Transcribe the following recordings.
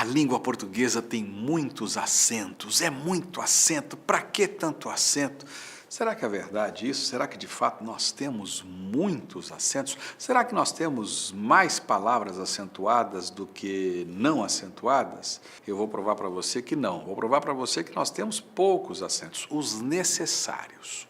A língua portuguesa tem muitos acentos, é muito acento, para que tanto acento? Será que é verdade isso? Será que de fato nós temos muitos acentos? Será que nós temos mais palavras acentuadas do que não acentuadas? Eu vou provar para você que não. Vou provar para você que nós temos poucos acentos, os necessários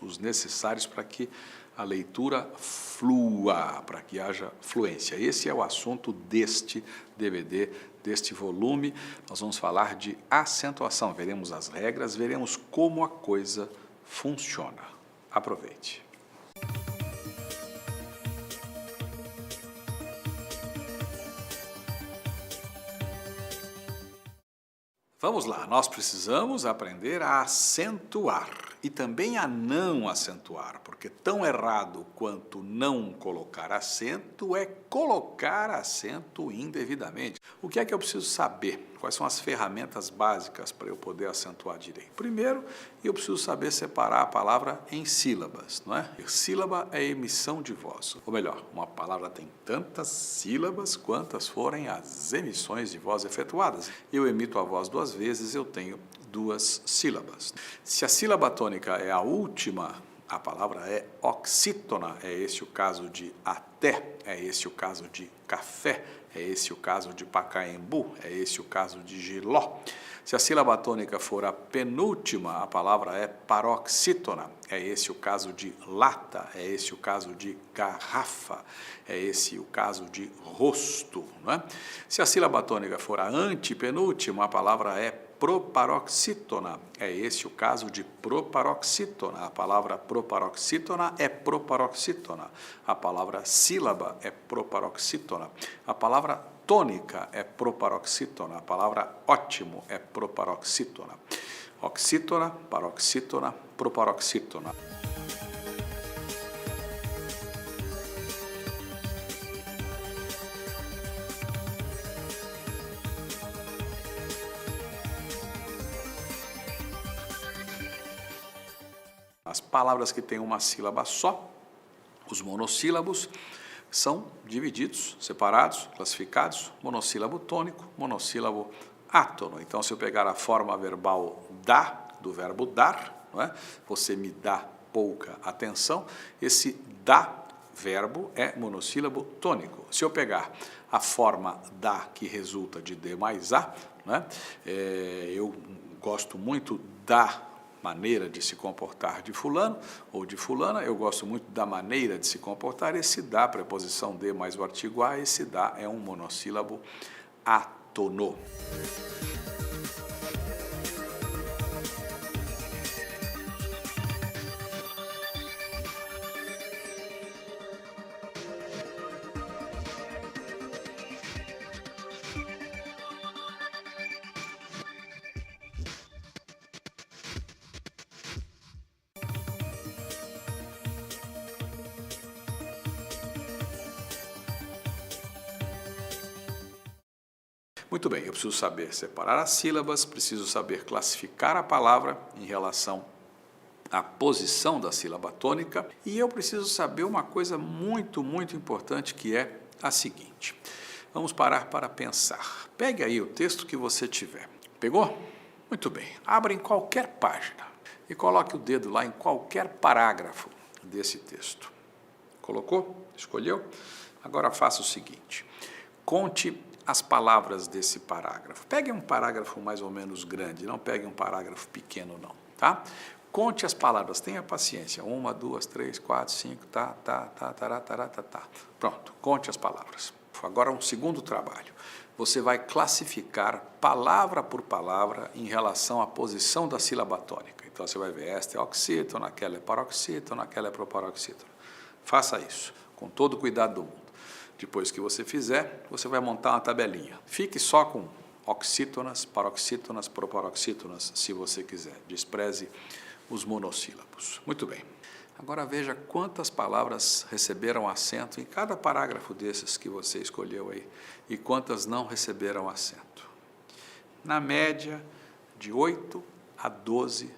para que a leitura flua, para que haja fluência. Esse é o assunto deste DVD, deste volume. Nós vamos falar de acentuação, veremos as regras, veremos como a coisa funciona. Aproveite. Vamos lá, nós precisamos aprender a acentuar e também a não acentuar, porque tão errado quanto não colocar acento é colocar acento indevidamente. O que é que eu preciso saber? Quais são as ferramentas básicas para eu poder acentuar direito? Primeiro, eu preciso saber separar a palavra em sílabas, não é? Sílaba é emissão de voz, ou melhor, uma palavra tem tantas sílabas quantas forem as emissões de voz efetuadas. Eu emito a voz duas vezes, eu tenho duas sílabas. Se a sílaba tônica é a última, a palavra é oxítona, é esse o caso de até, é esse o caso de café, é esse o caso de Pacaembu, é esse o caso de Giló. Se a sílaba tônica for a penúltima, a palavra é paroxítona, é esse o caso de lata, é esse o caso de garrafa, é esse o caso de rosto, não é? Se a sílaba tônica for a antepenúltima, a palavra é proparoxítona, é esse o caso de proparoxítona. A palavra proparoxítona é proparoxítona. A palavra sílaba é proparoxítona. A palavra tônica é proparoxítona. A palavra ótimo é proparoxítona. Oxítona, paroxítona, proparoxítona. As palavras que têm uma sílaba só, os monossílabos, são divididos, separados, classificados, monossílabo tônico, monossílabo átono. Então, se eu pegar a forma verbal dá, do verbo dar, não é? Você me dá pouca atenção, esse dá verbo é monossílabo tônico. Se eu pegar a forma dá, que resulta de D mais A, não é? Eu gosto muito da maneira de se comportar de fulano ou de fulana, eu gosto muito da maneira de se comportar, esse dá, preposição de mais o artigo a, esse dá é um monossílabo átono. Muito bem, eu preciso saber separar as sílabas, preciso saber classificar a palavra em relação à posição da sílaba tônica e eu preciso saber uma coisa muito importante que é a seguinte. Vamos parar para pensar. Pegue aí o texto que você tiver. Pegou? Muito bem. Abra em qualquer página e coloque o dedo lá em qualquer parágrafo desse texto. Colocou? Escolheu? Agora faça o seguinte. Conte as palavras desse parágrafo. Pegue um parágrafo mais ou menos grande, não pegue um parágrafo pequeno não, tá? Conte as palavras, tenha paciência. 1, 2, 3, 4, 5, tá. Pronto, conte as palavras. Agora um segundo trabalho. Você vai classificar palavra por palavra em relação à posição da sílaba tônica. Então você vai ver, esta é oxítona, aquela é paroxítona, aquela é proparoxítona. Faça isso, com todo o cuidado do mundo. Depois que você fizer, você vai montar uma tabelinha. Fique só com oxítonas, paroxítonas, proparoxítonas, se você quiser. Despreze os monossílabos. Muito bem. Agora veja quantas palavras receberam acento em cada parágrafo desses que você escolheu aí e quantas não receberam acento. Na média, de 8 a 12%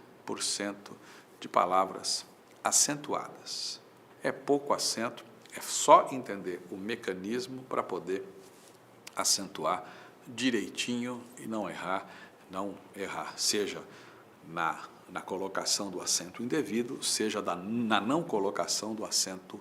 de palavras acentuadas. É pouco acento. É só entender o mecanismo para poder acentuar direitinho e não errar, seja na colocação do acento indevido, seja na não colocação do acento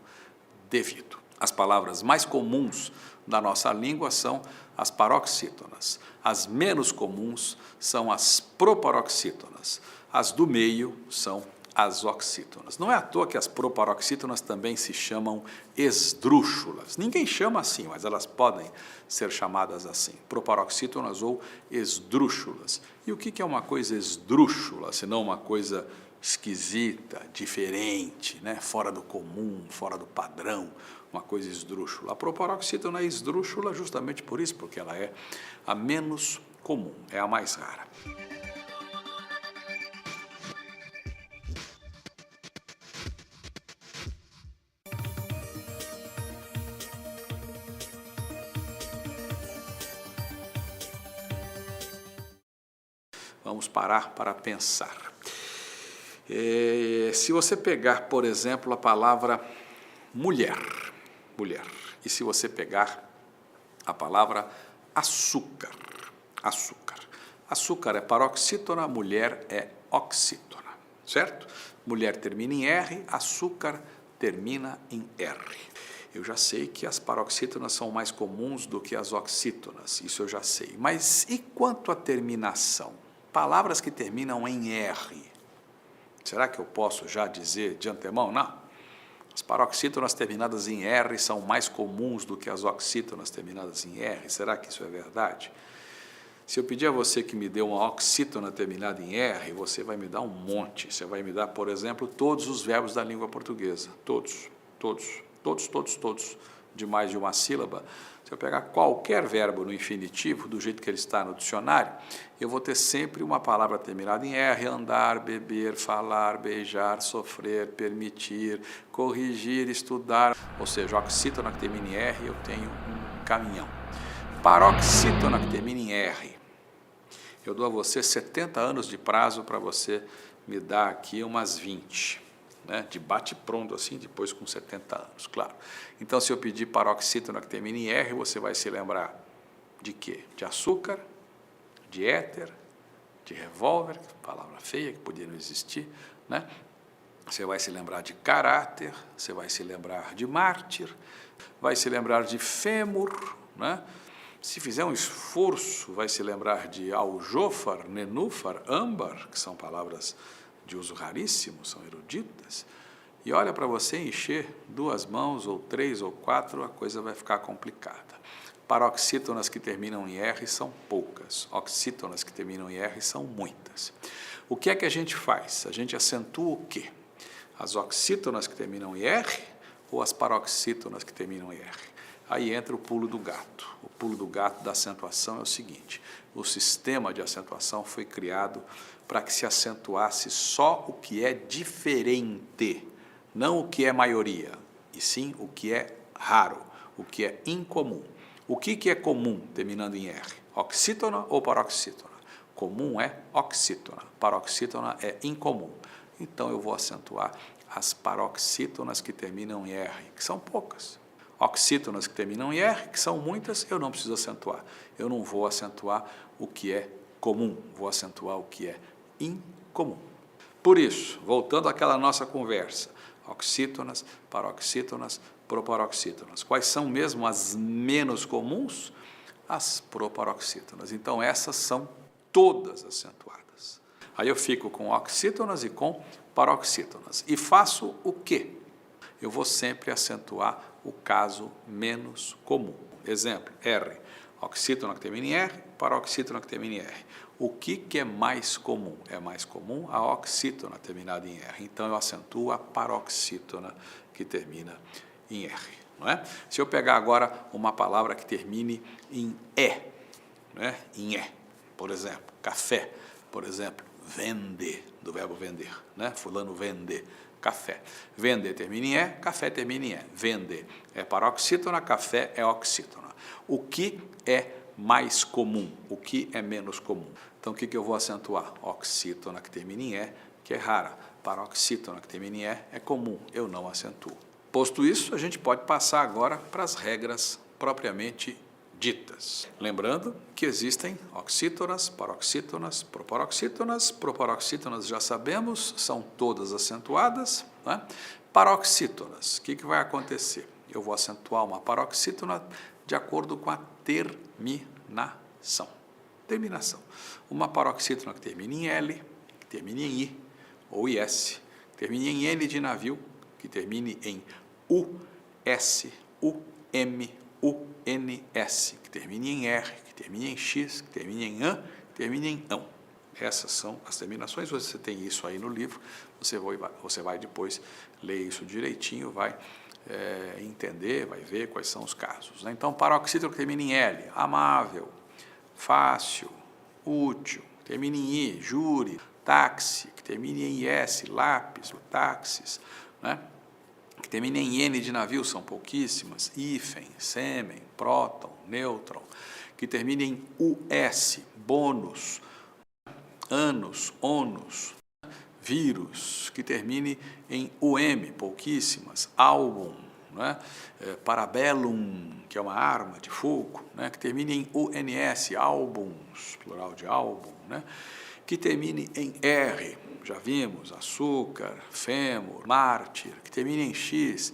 devido. As palavras mais comuns da nossa língua são as paroxítonas. As menos comuns são as proparoxítonas. As do meio são as oxítonas. Não é à toa que as proparoxítonas também se chamam esdrúxulas. Ninguém chama assim, mas elas podem ser chamadas assim, proparoxítonas ou esdrúxulas. E o que é uma coisa esdrúxula, senão uma coisa esquisita, diferente, né? Fora do comum, fora do padrão, uma coisa esdrúxula. A proparoxítona é esdrúxula justamente por isso, porque ela é a menos comum, é a mais rara. Vamos parar para pensar. Se você pegar, por exemplo, a palavra mulher, e se você pegar a palavra açúcar, açúcar é paroxítona, mulher é oxítona, certo? Mulher termina em R, açúcar termina em R. Eu já sei que as paroxítonas são mais comuns do que as oxítonas, isso eu já sei. Mas e quanto à terminação? Palavras que terminam em R, será que eu posso já dizer de antemão? Não. As paroxítonas terminadas em R são mais comuns do que as oxítonas terminadas em R. Será que isso é verdade? Se eu pedir a você que me dê uma oxítona terminada em R, você vai me dar um monte. Você vai me dar, por exemplo, todos os verbos da língua portuguesa. Todos, de mais de uma sílaba. Se eu pegar qualquer verbo no infinitivo, do jeito que ele está no dicionário, eu vou ter sempre uma palavra terminada em R: andar, beber, falar, beijar, sofrer, permitir, corrigir, estudar. Ou seja, oxítona que termina em R, eu tenho um caminhão. Paroxítona que termina em R, eu dou a você 70 anos de prazo para você me dar aqui umas 20. Né, de bate-pronto assim, depois com 70 anos, claro. Então, se eu pedir paroxítona que termina em R, você vai se lembrar de quê? De açúcar, de éter, de revólver, palavra feia que podia não existir, né? Você vai se lembrar de caráter, você vai se lembrar de mártir, vai se lembrar de fêmur, né? Se fizer um esforço, vai se lembrar de aljôfar, nenúfar, âmbar, que são palavras de uso raríssimo, são eruditas, e olha, para você encher 2 mãos, ou 3 ou 4, a coisa vai ficar complicada. Paroxítonas que terminam em R são poucas, oxítonas que terminam em R são muitas. O que é que a gente faz? A gente acentua o quê? As oxítonas que terminam em R ou as paroxítonas que terminam em R? Aí entra o pulo do gato. O pulo do gato da acentuação é o seguinte: o sistema de acentuação foi criado para que se acentuasse só o que é diferente, não o que é maioria, e sim o que é raro, o que é incomum. O que é comum terminando em R? Oxítona ou paroxítona? Comum é oxítona, paroxítona é incomum. Então eu vou acentuar as paroxítonas que terminam em R, que são poucas. Oxítonas que terminam em R, que são muitas, eu não preciso acentuar. Eu não vou acentuar o que é comum, vou acentuar o que é incomum. Por isso, voltando àquela nossa conversa, oxítonas, paroxítonas, proparoxítonas. Quais são mesmo as menos comuns? As proparoxítonas. Então, essas são todas acentuadas. Aí eu fico com oxítonas e com paroxítonas. E faço o quê? Eu vou sempre acentuar o caso menos comum. Exemplo, R. Oxítona que termina em R, paroxítona que termina em R. O que é mais comum? É mais comum a oxítona terminada em R. Então, eu acentuo a paroxítona que termina em R. Não é? Se eu pegar agora uma palavra que termine em E, né? Em E, por exemplo, café, por exemplo, vender, do verbo vender, né? Fulano vender, café. Vender termina em E, café termina em E. Vender é paroxítona, café é oxítona. O que é mais comum? O que é menos comum? Então, o que eu vou acentuar? Oxítona que termina em E, que é rara. Paroxítona que termina em E é comum, eu não acentuo. Posto isso, a gente pode passar agora para as regras propriamente ditas. ditas. Lembrando que existem oxítonas, paroxítonas, proparoxítonas. Proparoxítonas já sabemos, são todas acentuadas, né? Paroxítonas, o que vai acontecer? Eu vou acentuar uma paroxítona de acordo com a terminação. Terminação. Uma paroxítona que termina em L, que termine em I ou IS, que termine em N de navio, que termine em US, UM, UNS, que termine em R, que termine em X, que termine em AN, que termine em ão. Essas são as terminações, você tem isso aí no livro, você vai depois ler isso direitinho, vai entender, vai ver quais são os casos, né? Então, paroxítona que termina em L, amável, fácil, útil, que termina em I, júri, táxi, que termine em IS, lápis, o táxis, né? Que termina em N de navio, são pouquíssimas, hífen, sêmen, próton, nêutron, que termina em US, bônus, ânus, ônus, vírus, que termine em UM, pouquíssimas, álbum, né? Parabellum, que é uma arma de fogo, né? Que termine em UNS, álbuns, plural de álbum, né? Que termine em R, já vimos, açúcar, fêmur, mártir, que termine em X,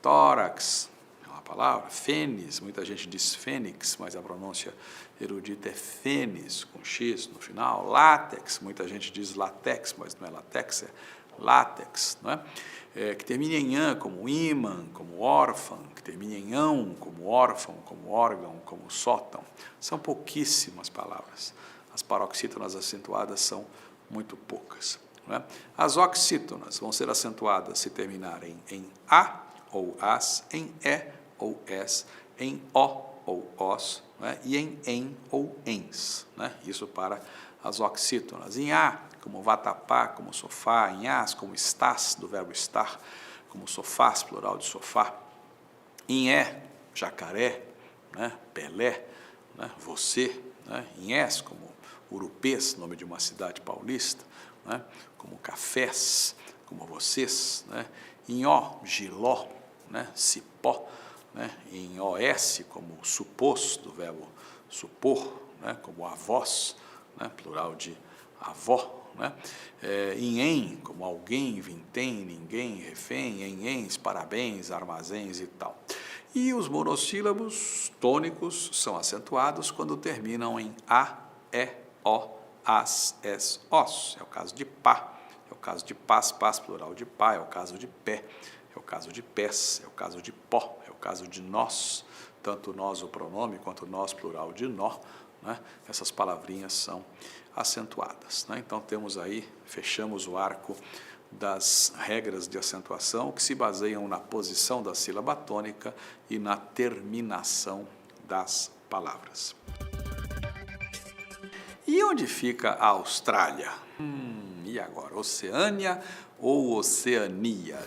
tórax, é uma palavra, fênis, muita gente diz fênix, mas a pronúncia erudita é fênis, com X no final, látex, muita gente diz latex, mas não é latex, é látex, não é? Que termine em an, como ímã, como órfão, que termine em ão, como órfão, como órgão, como sótão. São pouquíssimas palavras. As paroxítonas acentuadas são muito poucas, não é? As oxítonas vão ser acentuadas se terminarem em A ou AS, em E ou S, em O ou OS, né? E em ou ENS, né? Isso para as oxítonas. Em A, como vatapá, como sofá, em AS, como estás, do verbo estar, como sofás, plural de sofá. Em E, jacaré, né? Pelé, né? Você, né? Em S, como Urupês, nome de uma cidade paulista, né? Como cafés, como vocês, né? Em O, giló, né? Cipó, né? Em OS, como supôs, do verbo supor, né? Como avós, né? Plural de avó, né? Em, como alguém, vintém, ninguém, refém, em ens, parabéns, armazéns e tal. E os monossílabos tônicos são acentuados quando terminam em A, E, O, As, Es, Os. É o caso de pá, é o caso de pás, pás, plural de pá, é o caso de pé, é o caso de pés, é o caso de pó, é o caso de nós, tanto nós o pronome quanto nós plural de nó, né? Essas palavrinhas são acentuadas, né? Então temos aí, fechamos o arco das regras de acentuação que se baseiam na posição da sílaba tônica e na terminação das palavras. E onde fica a Austrália? E agora, Oceânia ou Oceania?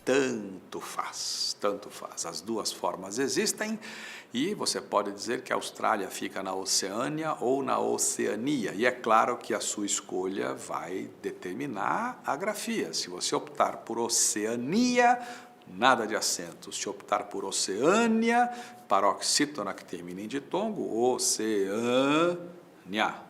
Tanto faz, tanto faz. As duas formas existem e você pode dizer que a Austrália fica na Oceânia ou na Oceania. E é claro que a sua escolha vai determinar a grafia. Se você optar por Oceania, nada de acento. Se optar por Oceânia, paroxítona que termina em ditongo, Oceânia,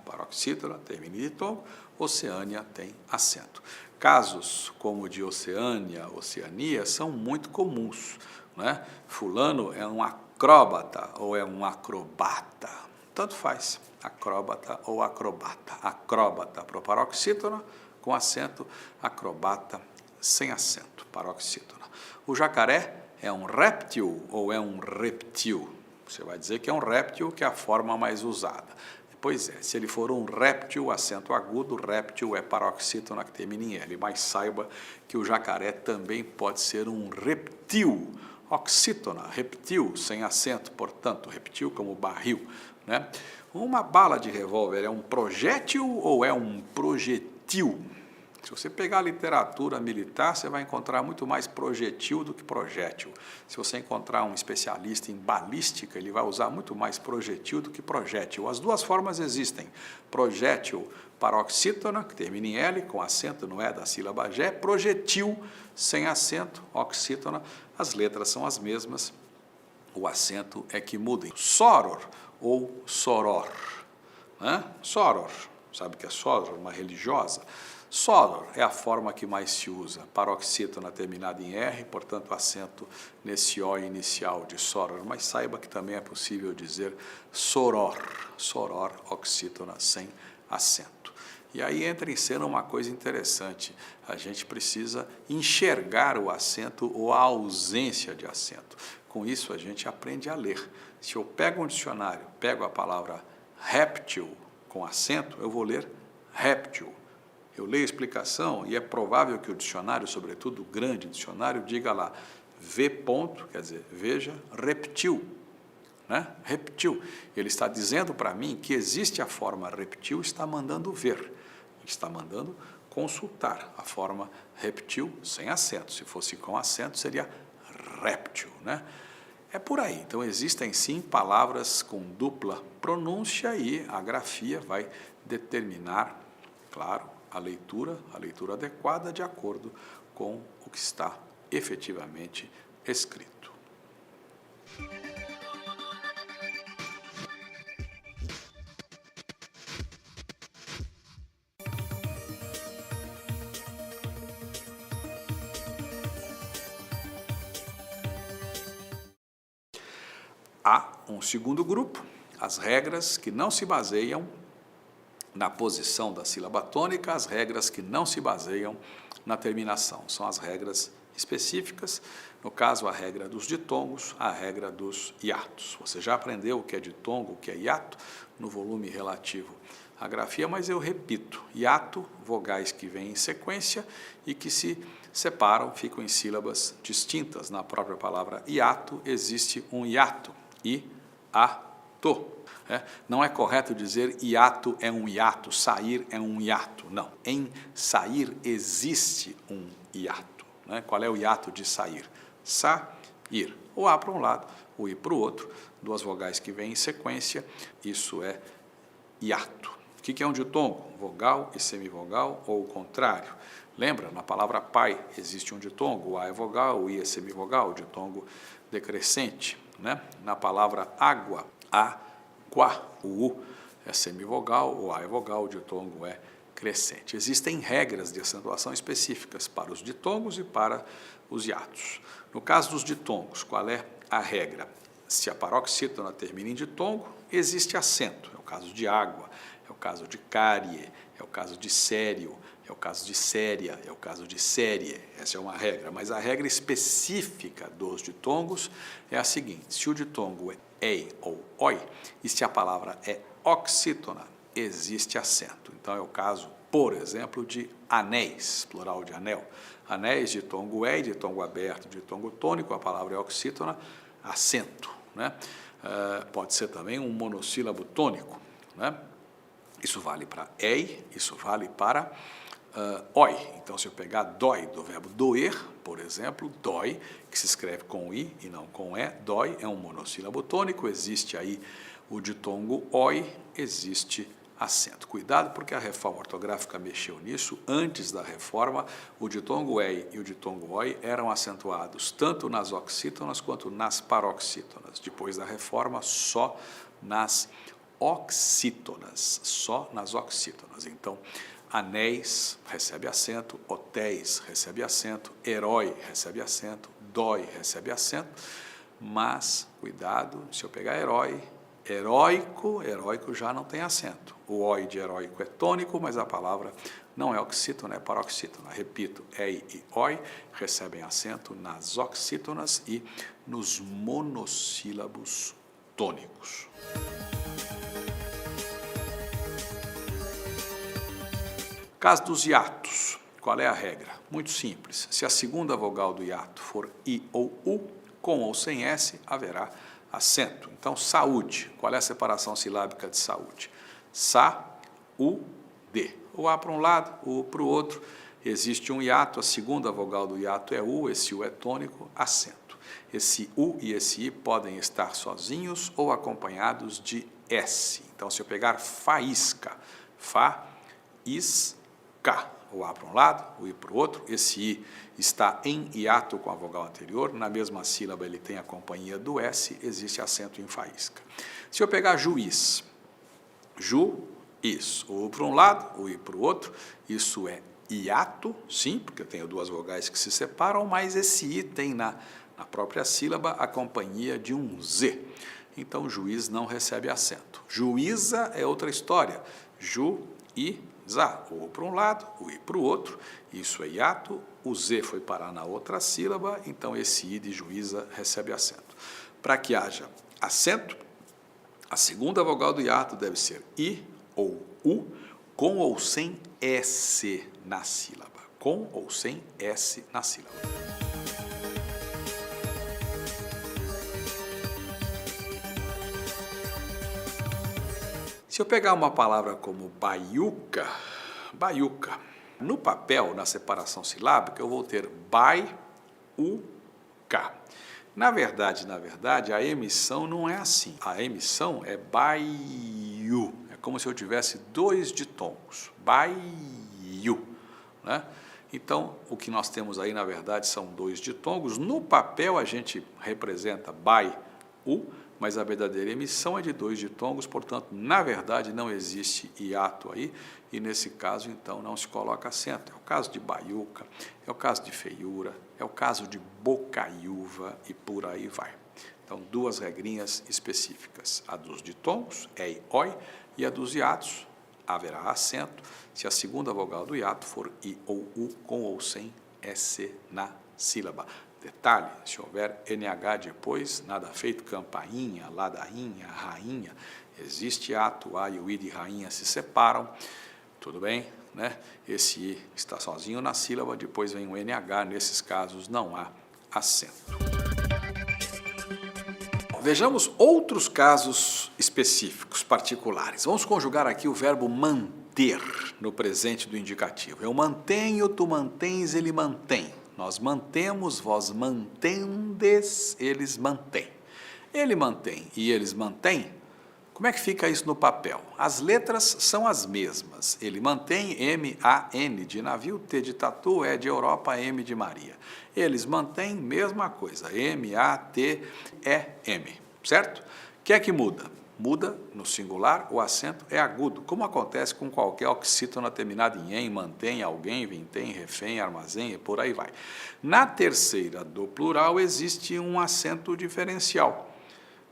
paroxítona termina em ditongo, Oceânia tem acento. Casos como o de Oceânia, Oceania, são muito comuns, né? Fulano é um acróbata ou é um acrobata, tanto faz, acróbata ou acrobata. Acróbata para o paroxítona com acento, acrobata sem acento, paroxítona. O jacaré é um réptil ou é um reptil? Você vai dizer que é um réptil, que é a forma mais usada. Pois é, se ele for um réptil, acento agudo, réptil é paroxítona que termina em L, mas saiba que o jacaré também pode ser um reptil, oxítona, reptil, sem acento, portanto, reptil como barril, né? Uma bala de revólver é um projétil ou é um projetil? Se você pegar a literatura militar, você vai encontrar muito mais projetil do que projétil. Se você encontrar um especialista em balística, ele vai usar muito mais projetil do que projétil. As duas formas existem. Projétil paroxítona, que termina em L, com acento no E da sílaba G. Projetil sem acento, oxítona. As letras são as mesmas, o acento é que muda. Soror ou soror. Soror, sabe o que é soror? Uma religiosa. Soror é a forma que mais se usa, paroxítona terminada em R, portanto acento nesse O inicial de soror, mas saiba que também é possível dizer soror, soror, oxítona sem acento. E aí entra em cena uma coisa interessante, a gente precisa enxergar o acento ou a ausência de acento. Com isso a gente aprende a ler. Se eu pego um dicionário, pego a palavra réptil com acento, eu vou ler réptil. Eu leio a explicação e é provável que o dicionário, sobretudo o grande dicionário, diga lá, V ponto, quer dizer, veja, reptil. Reptil. Ele está dizendo para mim que existe a forma reptil, está mandando ver, está mandando consultar a forma reptil sem acento. Se fosse com acento, seria réptil. É por aí. Então, existem sim palavras com dupla pronúncia e a grafia vai determinar, claro, a leitura adequada de acordo com o que está efetivamente escrito. Há um segundo grupo, as regras que não se baseiam na posição da sílaba tônica, as regras que não se baseiam na terminação. São as regras específicas, no caso a regra dos ditongos, a regra dos hiatos. Você já aprendeu o que é ditongo, o que é hiato, no volume relativo à grafia, mas eu repito, hiato, vogais que vêm em sequência e que se separam, ficam em sílabas distintas. Na própria palavra hiato existe um hiato, i-a-to. Não é correto dizer hiato é um hiato, sair é um hiato. Não, em sair existe um hiato. Qual é o hiato de sair? Sa-ir. O A para um lado, o I para o outro, duas vogais que vêm em sequência, isso é hiato. O que é um ditongo? Vogal e semivogal ou o contrário. Lembra, na palavra pai existe um ditongo, o A é vogal, o I é semivogal, o ditongo decrescente. Na palavra água, água, o U é semivogal, o A é vogal, o ditongo é crescente. Existem regras de acentuação específicas para os ditongos e para os hiatos. No caso dos ditongos, qual é a regra? Se a paroxítona termina em ditongo, existe acento. É o caso de água, é o caso de cárie, é o caso de sério, é o caso de séria, é o caso de série. Essa é uma regra, mas a regra específica dos ditongos é a seguinte: se o ditongo é ei ou oi, e se a palavra é oxítona, existe acento. Então é o caso, por exemplo, de anéis, plural de anel. Anéis, ditongo é, ditongo aberto, ditongo tônico, a palavra é oxítona, acento. Pode ser também um monossílabo tônico. Isso vale para ei, isso vale para oi. Então, se eu pegar dói, do verbo doer, por exemplo, dói, que se escreve com i e não com e, dói é um monossílabo tônico, existe aí o ditongo oi, existe acento. Cuidado, porque a reforma ortográfica mexeu nisso. Antes da reforma, o ditongo ei e o ditongo oi eram acentuados tanto nas oxítonas quanto nas paroxítonas. Depois da reforma, só nas oxítonas, só nas oxítonas. Então, anéis recebe acento, hotéis recebe acento, herói recebe acento, dói recebe acento, mas, cuidado, se eu pegar herói, heróico já não tem acento. O oi de heróico é tônico, mas a palavra não é oxítona, é paroxítona. Repito, ei e oi recebem acento nas oxítonas e nos monossílabos tônicos. Caso dos hiatos, qual é a regra? Muito simples. Se a segunda vogal do hiato for I ou U, com ou sem S, haverá acento. Então, saúde. Qual é a separação silábica de saúde? Sa-u-de. O A para um lado, o U para o outro. existe um hiato, a segunda vogal do hiato é U, esse U é tônico, acento. Esse U e esse I podem estar sozinhos ou acompanhados de S. Então, se eu pegar faísca, fa, is, ca, o A para um lado, o I para o outro, esse I está em hiato com a vogal anterior, na mesma sílaba ele tem a companhia do S, existe acento em faísca. Se eu pegar juiz, ju, is, o U para um lado, o I para o outro, isso é hiato, sim, porque eu tenho duas vogais que se separam, mas esse I tem na própria sílaba a companhia de um Z. Então, juiz não recebe acento. Juíza é outra história. Ju, I, za. O U para um lado, o I para o outro. Isso é hiato. O Z foi parar na outra sílaba, então esse I de juíza recebe acento. Para que haja acento, a segunda vogal do hiato deve ser I ou U, com ou sem S na sílaba. Com ou sem S na sílaba. Se eu pegar uma palavra como baiuca, baiuca, no papel, na separação silábica, eu vou ter bai, u, ca. Na verdade, a emissão não é assim. A emissão é baiu. É como se eu tivesse dois ditongos. Baiu, né? Então, o que nós temos aí, na verdade, são dois ditongos. No papel, a gente representa bai, u, mas a verdadeira emissão é de dois ditongos, portanto, na verdade, não existe hiato aí, e nesse caso, então, não se coloca acento. É o caso de baiuca, é o caso de feiura, é o caso de bocaiúva e por aí vai. Então, duas regrinhas específicas, a dos ditongos, ei, oi, e a dos hiatos, haverá acento, se a segunda vogal do hiato for I ou U, com ou sem S na sílaba. Detalhe, se houver NH depois, nada feito, campainha, ladainha, rainha, existe hiato, A e o I de rainha se separam, tudo bem, né? Esse I está sozinho na sílaba, depois vem o NH, nesses casos não há acento. Vejamos outros casos específicos, particulares. Vamos conjugar aqui o verbo manter no presente do indicativo. Eu mantenho, tu mantens, ele mantém. Nós mantemos, vós mantendes, eles mantêm. Ele mantém e eles mantêm. Como é que fica isso no papel? As letras são as mesmas. Ele mantém M-A-N de navio, T de tatu, E de Europa, M de Maria. Eles mantêm, mesma coisa, M-A-T-E-M, certo? O que é que muda? Muda no singular, o acento é agudo, como acontece com qualquer oxítona terminada em em, mantém, alguém, vintém, refém, armazém e por aí vai. Na terceira do plural existe um acento diferencial.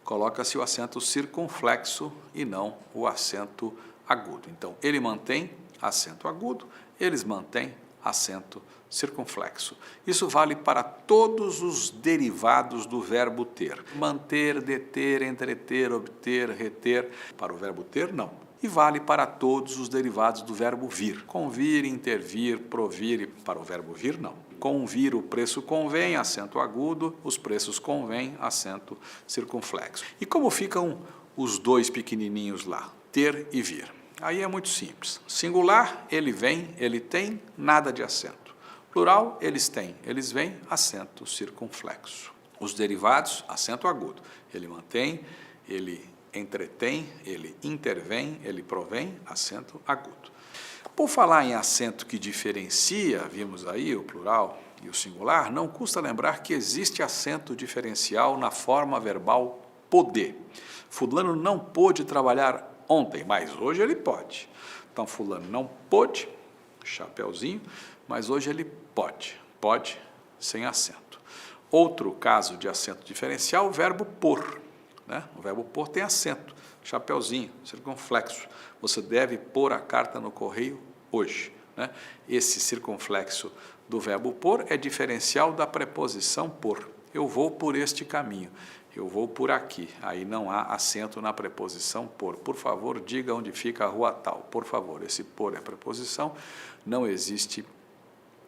Coloca-se o acento circunflexo e não o acento agudo. Então, ele mantém acento agudo, eles mantêm acento circunflexo. Isso vale para todos os derivados do verbo ter. Manter, deter, entreter, obter, reter. Para o verbo ter, não. E vale para todos os derivados do verbo vir. Convir, intervir, provir. E para o verbo vir, não. Convir, o preço convém, acento agudo. Os preços convém, acento circunflexo. E como ficam os dois pequenininhos lá? Ter e vir. Aí é muito simples. Singular, ele vem, ele tem, nada de acento. Plural, eles têm, eles vêm, acento circunflexo. Os derivados, acento agudo. Ele mantém, ele entretém, ele intervém, ele provém, acento agudo. Por falar em acento que diferencia, vimos aí o plural e o singular, não custa lembrar que existe acento diferencial na forma verbal poder. Fulano não pôde trabalhar ontem, mas hoje ele pode. Então, fulano não pôde, chapeuzinho, mas hoje ele pode. Pode sem acento. Outro caso de acento diferencial, o verbo pôr. Né? O verbo pôr tem acento, chapeuzinho, circunflexo. Você deve pôr a carta no correio hoje. Né? Esse circunflexo do verbo pôr é diferencial da preposição por. Eu vou por este caminho. Eu vou por aqui, aí não há acento na preposição por. Por favor, diga onde fica a rua tal. Por favor, esse por é preposição, não existe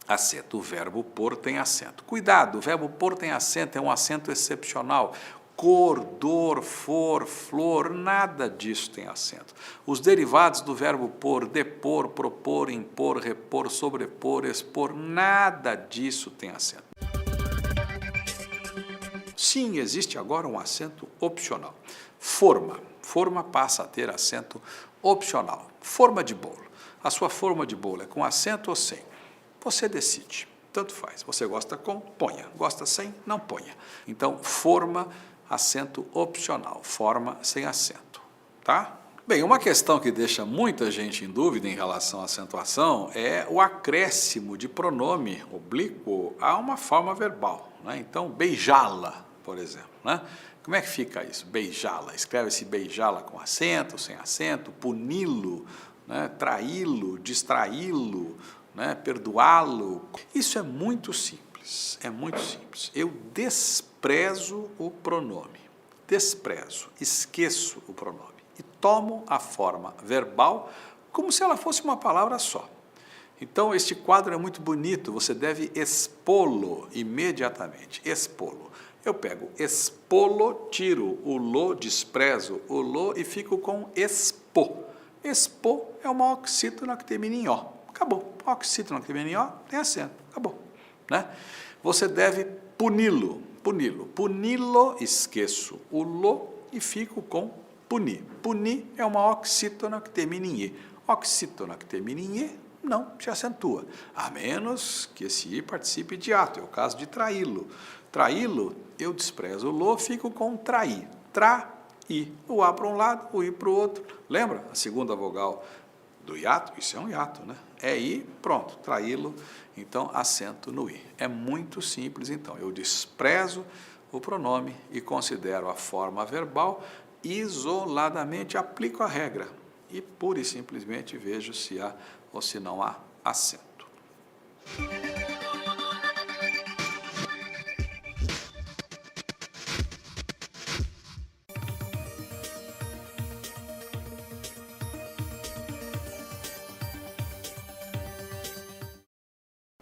acento. O verbo por tem acento. Cuidado, o verbo por tem acento, é um acento excepcional. cor, dor, for, flor, nada disso tem acento. Os derivados do verbo pôr, depor, propor, impor, repor, sobrepor, expor, nada disso tem acento. Sim, existe agora um acento opcional. Forma. Forma passa a ter acento opcional. Forma de bolo. A sua forma de bolo é com acento ou sem? Você decide. Tanto faz. Você gosta com? Ponha. Gosta sem? Não ponha. Então, forma, acento opcional. Forma sem acento. Tá? Bem, uma questão que deixa muita gente em dúvida em relação à acentuação é o acréscimo de pronome oblíquo a uma forma verbal, né? Então, beijá-la, por exemplo, né? Como é que fica isso? Beijá-la. Escreve-se beijá-la com acento, sem acento, puni-lo, né? Traí-lo, distraí-lo, né? Perdoá-lo. Isso é muito simples, é muito simples. Eu desprezo o pronome, desprezo, esqueço o pronome e tomo a forma verbal como se ela fosse uma palavra só. Então, este quadro é muito bonito, você deve expô-lo imediatamente, expô-lo. Eu pego expô-lo, tiro o lo, desprezo o lo e fico com expô. Expô é uma oxítona que termina em ó. Acabou. Oxítona que termina em ó, tem acento. Acabou. Né? Você deve puni-lo. Puni-lo. Puni-lo, esqueço o lo e fico com punir. Punir é uma oxítona que termina em e. Oxítona que termina em e não se acentua, a menos que esse i participe de ato, é o caso de traí-lo. Traí-lo, eu desprezo o lo, fico com traí. Tra-i. O a para um lado, o i para o outro. Lembra? A segunda vogal do hiato, isso é um hiato, né? É i, pronto, traí-lo, então acento no i. É muito simples, então. Eu desprezo o pronome e considero a forma verbal, isoladamente aplico a regra e pura e simplesmente vejo se há ou se não há acento.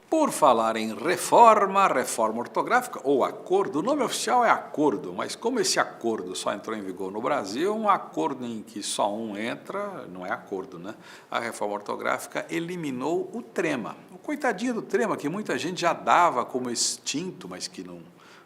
Por falar em reforma, reforma ortográfica ou acordo, o nome oficial é acordo, mas como esse acordo só entrou em vigor no Brasil, um acordo em que só um entra, não é acordo, né? A reforma ortográfica eliminou o trema. O coitadinho do trema, que muita gente já dava como extinto, mas que não,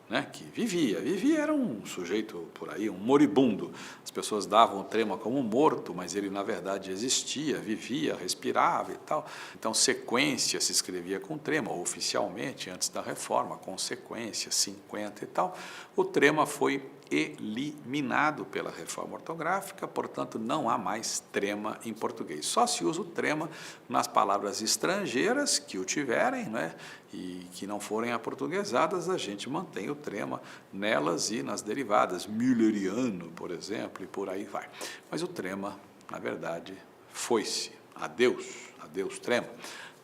né, que vivia, era um sujeito por aí, um moribundo. As pessoas davam o trema como morto, mas ele na verdade existia, vivia, respirava e tal. Então sequência se escrevia com trema, oficialmente, antes da reforma, consequência, 50 e tal. O trema foi eliminado pela reforma ortográfica, portanto não há mais trema em português. Só se usa o trema nas palavras estrangeiras que o tiverem, né, e que não forem aportuguesadas, a gente mantém o trema nelas e nas derivadas, mülleriano, por exemplo, e por aí vai. Mas o trema, na verdade, foi-se. Adeus, adeus trema.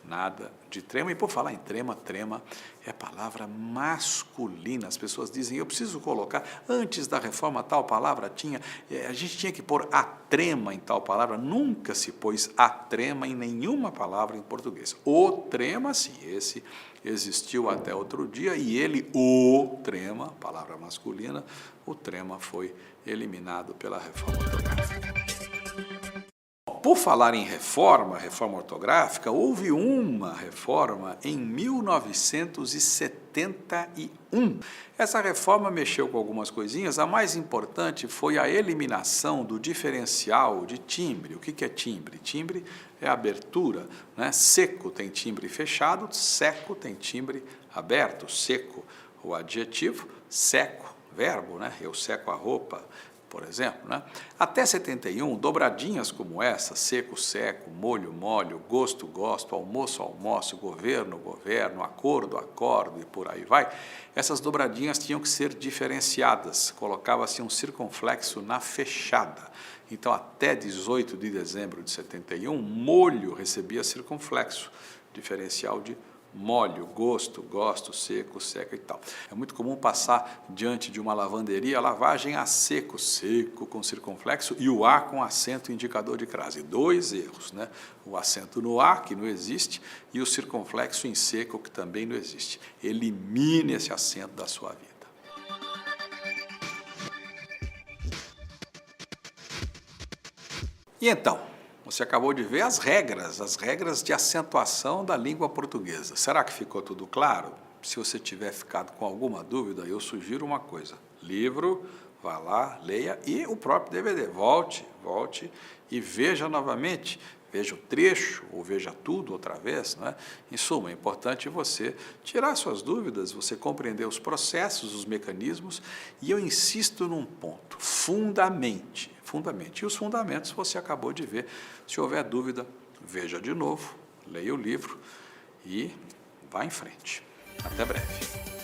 Nada de trema. E por falar em trema, trema é palavra masculina. As pessoas dizem, eu preciso colocar, antes da reforma tal palavra tinha, a gente tinha que pôr a trema em tal palavra. Nunca se pôs a trema em nenhuma palavra em português. O trema, sim, esse existiu até outro dia e ele, o trema, palavra masculina, o trema foi eliminado pela reforma ortográfica. Por falar em reforma, reforma ortográfica, houve uma reforma em 1971. Essa reforma mexeu com algumas coisinhas, a mais importante foi a eliminação do diferencial de timbre. O que é timbre? Timbre é abertura, né? Seco tem timbre fechado, seco tem timbre aberto. Seco, o adjetivo, seco, verbo, né? Eu seco a roupa, por exemplo, né? Até 71, dobradinhas como essa, seco, seco, molho, molho, gosto, gosto, almoço, almoço, governo, governo, acordo, acordo e por aí vai, essas dobradinhas tinham que ser diferenciadas, colocava-se um circunflexo na fechada. Então, até 18 de dezembro de 71, molho recebia circunflexo, diferencial de molho, gosto, gosto, seco, seco e tal. É muito comum passar diante de uma lavanderia a lavagem a seco, seco com circunflexo e o A com acento indicador de crase. Dois erros, né? O acento no A, que não existe, e o circunflexo em seco, que também não existe. Elimine esse acento da sua vida. E então, você acabou de ver as regras de acentuação da língua portuguesa. Será que ficou tudo claro? Se você tiver ficado com alguma dúvida, eu sugiro uma coisa. Livro, vá lá, leia e o próprio DVD. Volte e veja novamente. Veja o trecho ou veja tudo outra vez, não é? Em suma, é importante você tirar suas dúvidas, você compreender os processos, os mecanismos, e eu insisto num ponto, fundamente. E os fundamentos você acabou de ver. Se houver dúvida, veja de novo, leia o livro e vá em frente. Até breve.